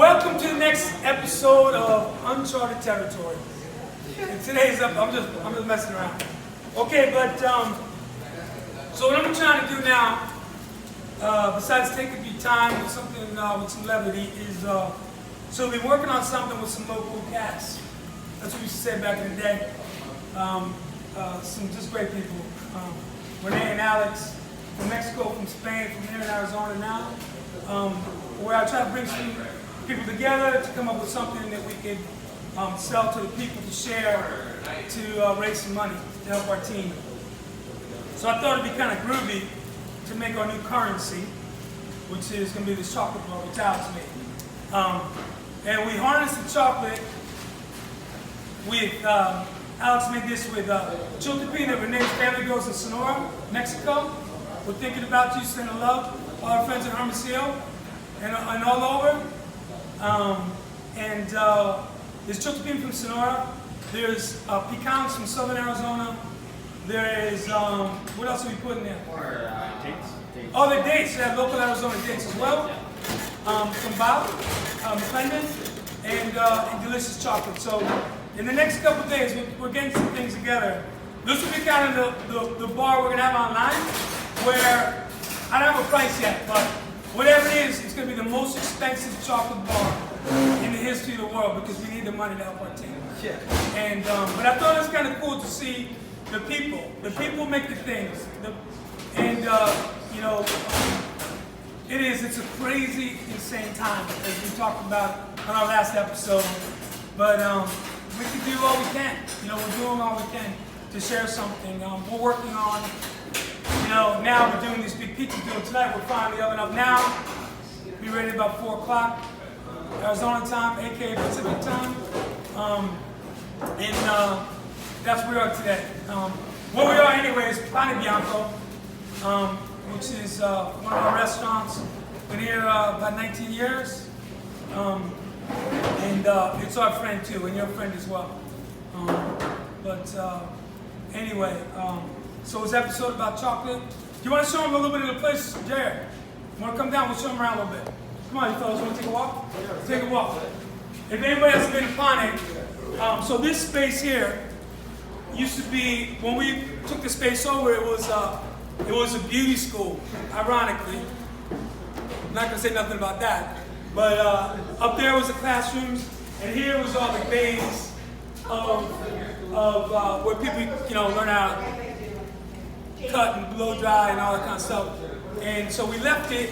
Welcome to the next episode of Uncharted Territory. And today's up. I'm just messing around. Okay, but so what I'm trying to do now, besides taking your time with something with some levity, is so we've been working on something with some local cats. That's what we used to say back in the day. Some just great people. Renee and Alex from Mexico, from Spain, from here in Arizona now. Where I try to bring some people together to come up with something that we could sell to the people to share to raise some money to help our team. So I thought it'd be kind of groovy to make our new currency, which is going to be this chocolate bar, which Alex made. And we harness the chocolate with, Alex made this with chiltepin that Renee's family grows in Sonora, Mexico. We're thinking about you, sending love, all our friends in Hermosillo and all over. There's chiltepin from Sonora. There's pecans from southern Arizona. There is, what else are we putting there? Dates. Oh, the dates. They have local Arizona dates as well. From Bob, McClendon, and delicious chocolate. So in the next couple of days, we're getting some things together. This will be kind of the bar we're going to have online, where I don't have a price yet, but whatever it is, it's going to be the most expensive chocolate bar in the history of the world because we need the money to help our team. Yeah. And but I thought it was kind of cool to see the people. The people make the things. It's a crazy, insane time as we talked about on our last episode. But we can do all we can. We're doing all we can to share something. We're working on. Now we're doing this big pizza deal tonight. We're firing the oven up now. Be ready about 4 o'clock Arizona time, aka Pacific time. That's where we are today. Where we are anyway is Pane Bianco, which is one of our restaurants. Been here about 19 years. It's our friend too, and your friend as well. So it's an episode about chocolate. Do you want to show them a little bit of the place, Jared? You want to come down? We'll show them around a little bit. Come on, you fellas, want to take a walk? Take a walk. If anybody hasn't been to Pane, so this space here used to be, when we took the space over, it was a beauty school, ironically. I'm not going to say nothing about that. But up there was the classrooms, and here was all the bays of where people, learn how to cut and blow dry and all that kind of stuff. And so we left it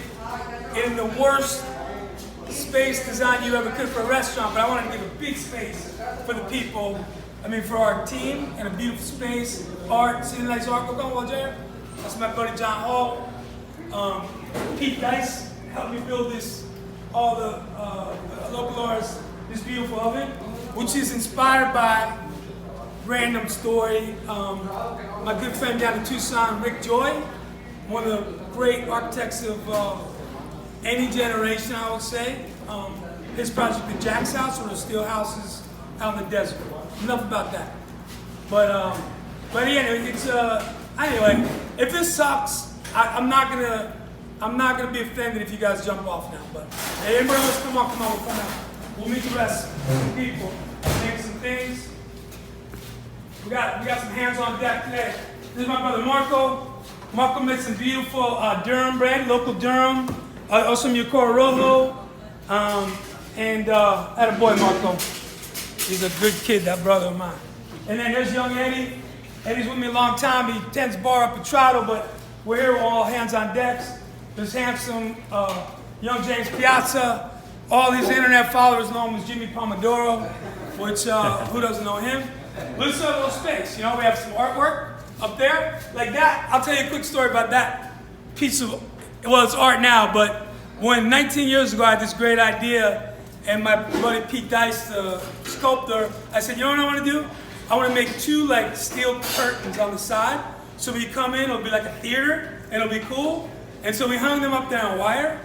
in the worst space design you ever could for a restaurant, but I wanted to give a big space for the people, for our team, and a beautiful space. Art, see the nice art go on, Jared? That's my buddy John Hall. Pete Dice helped me build this, all the local artists, this beautiful oven, which is inspired by random story. My good friend down in Tucson, Rick Joy, one of the great architects of any generation, I would say. His project, the Jack's House, or the steel houses out in the desert. Enough about that. But anyway, if this sucks, I'm not gonna be offended if you guys jump off now. But hey, everybody else, come on, we'll come out. We'll meet the rest of the people, make some things. We got some hands on deck today. This is my brother Marco. Marco made some beautiful Durham bread, local Durham. Also some Yocoro Rojo. Attaboy Marco. He's a good kid, that brother of mine. And then there's young Eddie. Eddie's with me a long time. He tends bar up at Trotto, but we're here all hands on decks. There's handsome young James Piazza. All these internet followers know him as Jimmy Pomodoro, which who doesn't know him? But it's a little space, we have some artwork up there, like that. I'll tell you a quick story about that piece of, it's art now, but when 19 years ago I had this great idea, and my buddy Pete Dice, the sculptor, I said, you know what I want to do? I want to make 2 steel curtains on the side, so when you come in, it'll be like a theater, and it'll be cool. And so we hung them up there on wire,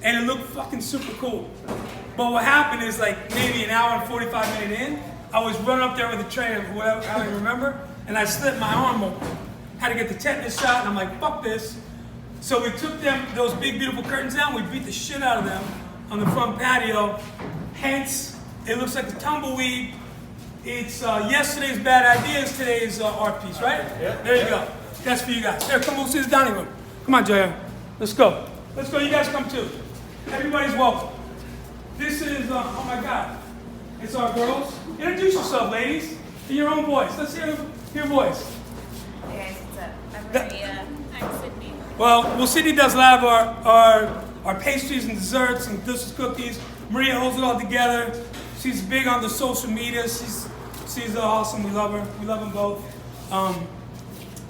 and it looked fucking super cool. But what happened is maybe an hour and 45 minutes in, I was running up there with a trainer, whatever, I don't even remember, and I slipped my arm open. Had to get the tetanus shot, and I'm like, fuck this. So we took those big, beautiful curtains down, we beat the shit out of them, on the front patio. Hence, it looks like a tumbleweed. It's yesterday's bad ideas, today's art piece, right? Yeah. There you go. That's for you guys. Here, come, we'll see the dining room. Come on, JR. Let's go. Let's go. You guys come too. Everybody's welcome. This is, oh my God. It's our girls. Introduce yourself, ladies, in your own voice. Let's hear your voice. Hey guys, what's up? I'm Maria. I'm Sydney. Well, Sydney does lab our pastries and desserts and delicious cookies. Maria holds it all together. She's big on the social media. She's awesome. We love her. We love them both.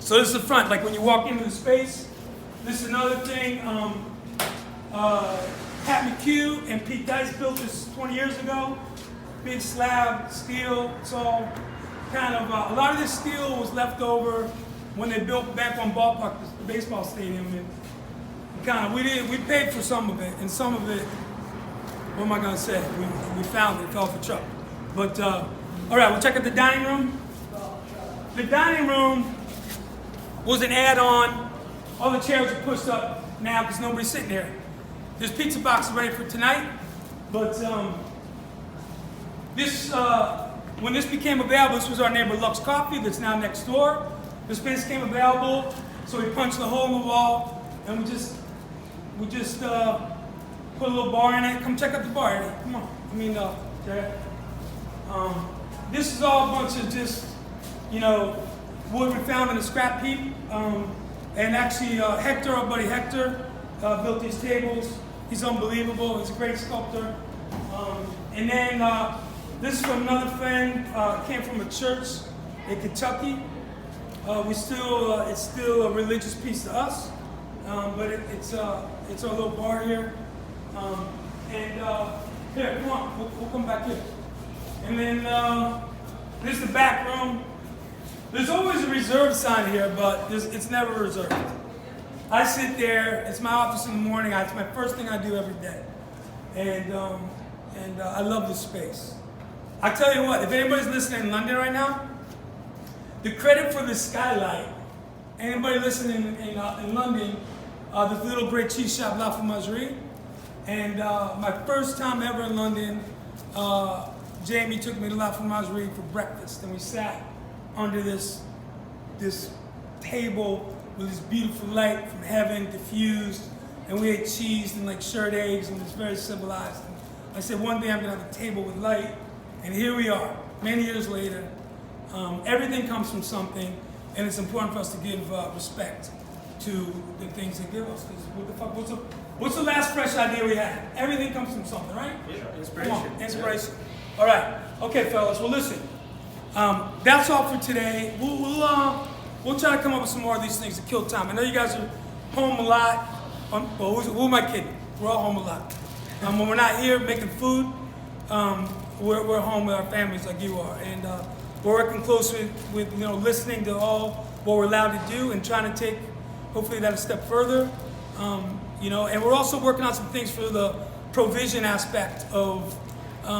So this is the front. Like when you walk into the space, this is another thing. Pat McHugh and Pete Dice built this 20 years ago. Big slab, steel. It's all kind of, a lot of this steel was left over when they built back on Ballpark, the baseball stadium. And kind of, we paid for some of it, and some of it, what am I gonna say? We found it, fell for truck. But, all right, we'll check out the dining room. The dining room was an add-on. All the chairs are pushed up now because nobody's sitting here. There's pizza boxes ready for tonight, but when this became available, this was our neighbor Lux Coffee that's now next door. The space came available, so we punched a hole in the wall, and we just put a little bar in it. Come check out the bar, Eddie. Come on. Jared. This is all a bunch of just, wood we found in a scrap heap. And actually, Hector, our buddy Hector, built these tables. He's unbelievable. He's a great sculptor. And then this is from another friend. Came from a church in Kentucky. It's still a religious piece to us, but it's our little bar here. Here, come on, we'll come back here. And then this is the back room. There's always a reserved sign here, but it's never reserved. I sit there. It's my office in the morning. It's my first thing I do every day, and I love this space. I tell you what, if anybody's listening in London right now, the credit for the skylight. Anybody listening in London, the little great cheese shop La Fromagerie, and my first time ever in London, Jamie took me to La Fromagerie for breakfast, and we sat under this table with this beautiful light from heaven diffused, and we ate cheese and like shirred eggs, and it's very civilized. And I said, one day I'm gonna have a table with light, and here we are, many years later. Everything comes from something, and it's important for us to give respect to the things they give us. What's the last fresh idea we had? Everything comes from something, right? Yeah, inspiration. Come on, inspiration. Yeah. All right, okay, fellas. Well, listen. That's all for today. We'll try to come up with some more of these things to kill time. I know you guys are home a lot. Well, who am I kidding? We're all home a lot. When we're not here making food, we're home with our families like you are, and we're working closely with listening to all what we're allowed to do and trying to take hopefully that a step further. And we're also working on some things for the provision aspect of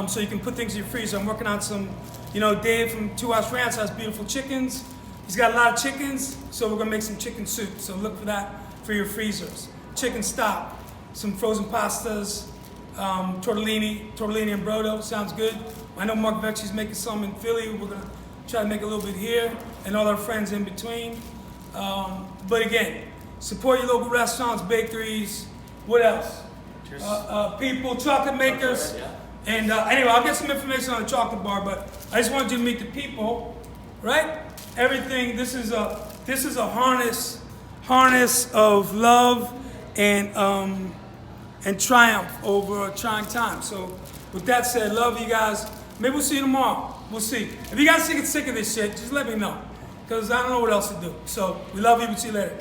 so you can put things in your freezer. I'm working on some, Dave from 2 House Ranch has beautiful chickens. He's got a lot of chickens, so we're gonna make some chicken soup. So look for that for your freezers. Chicken stock, some frozen pastas, tortellini and brodo, sounds good. I know Mark Vecchi's making some in Philly. We're gonna try to make a little bit here, and all our friends in between. But again, support your local restaurants, bakeries, what else? People, chocolate makers. And anyway, I'll get some information on the chocolate bar, but I just wanted you to meet the people, right? Everything, this is a harness of love and triumph over a trying time. So with that said, love you guys. Maybe we'll see you tomorrow. We'll see. If you guys get sick of this shit, just let me know, because I don't know what else to do. So we love you. We'll see you later.